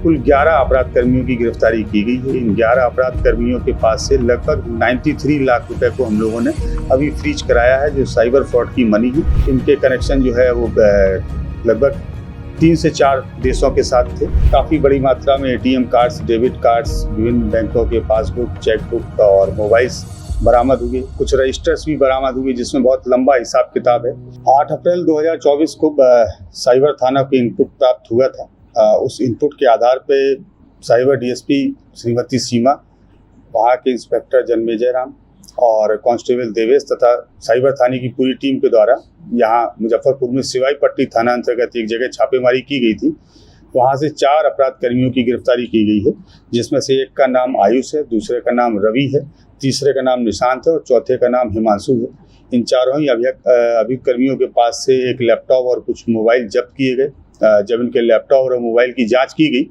कुल 11 अपराध कर्मियों की गिरफ्तारी की गई है। इन 11 अपराध कर्मियों के पास से लगभग 93 लाख रुपए को हम लोगों ने अभी फ्रीज कराया है, जो साइबर फ्रॉड की मनी है। इनके कनेक्शन जो है वो लगभग 3 से 4 देशों के साथ थे। काफ़ी बड़ी मात्रा में एटीएम कार्ड्स, डेबिट कार्ड्स, विभिन्न बैंकों के पासबुक, चेकबुक और मोबाइल्स बरामद हुए। कुछ रजिस्टर्स भी बरामद हुए, जिसमें बहुत लंबा हिसाब किताब है। 8 अप्रैल 2024 को साइबर थाना को इनपुट प्राप्त हुआ था। उस इनपुट के आधार पे साइबर डीएसपी श्रीमती सीमा, वहाँ के इंस्पेक्टर जन्मेजय राम और कांस्टेबल देवेश तथा साइबर थाने की पूरी टीम के द्वारा यहाँ मुजफ्फरपुर में सिवाई पट्टी थाना अंतर्गत एक जगह छापेमारी की गई थी। वहाँ से 4 अपराध कर्मियों की गिरफ्तारी की गई है, जिसमें से एक का नाम आयुष है, दूसरे का नाम रवि है, तीसरे का नाम निशांत है और चौथे का नाम हिमांशु है। इन चारों ही अभियुक्त कर्मियों के पास से एक लैपटॉप और कुछ मोबाइल जब्त किए गए। जब इनके लैपटॉप और मोबाइल की जांच की गई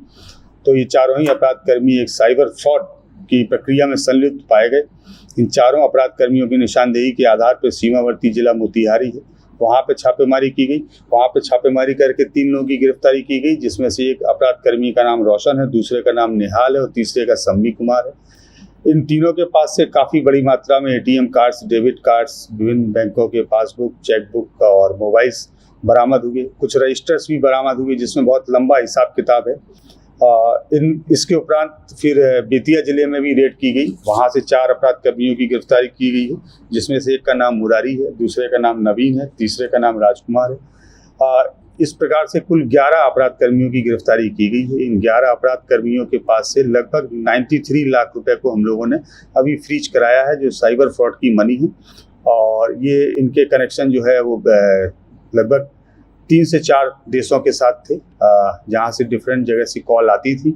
तो ये चारों ही अपराध कर्मी एक साइबर फ्रॉड की प्रक्रिया में संलिप्त पाए गए। इन चारों अपराध कर्मियों की निशानदेही के आधार पर सीमावर्ती जिला मोतिहारी है, वहाँ पे छापेमारी की गई। वहाँ पे छापेमारी करके 3 लोगों की गिरफ्तारी की गई, जिसमें से एक अपराध कर्मी का नाम रोशन है, दूसरे का नाम निहाल है और तीसरे का सम्मी कुमार है। इन तीनों के पास से काफ़ी बड़ी मात्रा में एटीएम कार्ड्स, डेबिट कार्ड्स, विभिन्न बैंकों के पासबुक, चेकबुक और मोबाइल्स बरामद हुए। कुछ रजिस्टर्स भी बरामद हुए, जिसमें बहुत लंबा हिसाब किताब है। इसके उपरांत फिर बेतिया जिले में भी रेड की गई। वहाँ से 4 अपराध कर्मियों की गिरफ्तारी की गई है, जिसमें से एक का नाम मुरारी है, दूसरे का नाम नवीन है, तीसरे का नाम राजकुमार है। इस प्रकार से कुल 11 अपराध कर्मियों की गिरफ्तारी की गई है। इन 11 अपराध कर्मियों के पास से लगभग 93 लाख रुपए को हम लोगों ने अभी फ्रीज कराया है, जो साइबर फ्रॉड की मनी है। और ये इनके कनेक्शन जो है वो लगभग 3 से 4 देशों के साथ थे, जहाँ से डिफरेंट जगह से कॉल आती थी।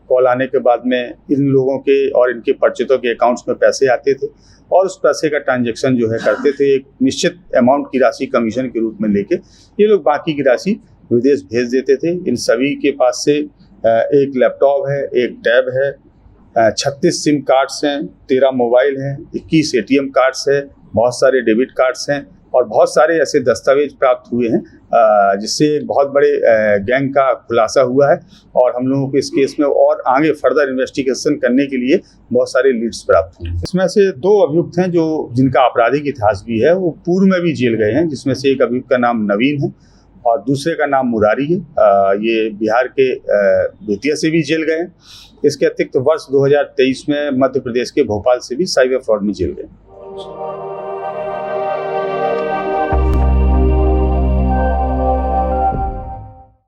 कॉल आने के बाद में इन लोगों के और इनके परिचितों के अकाउंट्स में पैसे आते थे और उस पैसे का ट्रांजैक्शन जो है करते थे। एक निश्चित अमाउंट की राशि कमीशन के रूप में लेके ये लोग बाकी की राशि विदेश भेज देते थे। इन सभी के पास से एक लैपटॉप है, एक टैब है, 36 सिम कार्ड्स हैं, 13 मोबाइल हैं, 21 एटीएम कार्ड्स है, बहुत सारे डेबिट कार्ड्स हैं और बहुत सारे ऐसे दस्तावेज प्राप्त हुए हैं, जिससे बहुत बड़े गैंग का खुलासा हुआ है। और हम लोगों को इस केस में और आगे फर्दर इन्वेस्टिगेशन करने के लिए बहुत सारे लीड्स प्राप्त हुए हैं। इसमें से 2 अभियुक्त हैं जिनका आपराधिक इतिहास भी है, वो पूर्व में भी जेल गए हैं, जिसमें से एक अभियुक्त का नाम नवीन है और दूसरे का नाम मुरारी है। ये बिहार के बेतिया से भी जेल गए हैं। इसके अतिरिक्त वर्ष 2023 में मध्य प्रदेश के भोपाल से भी साइबर फ्रॉड में जेल गए।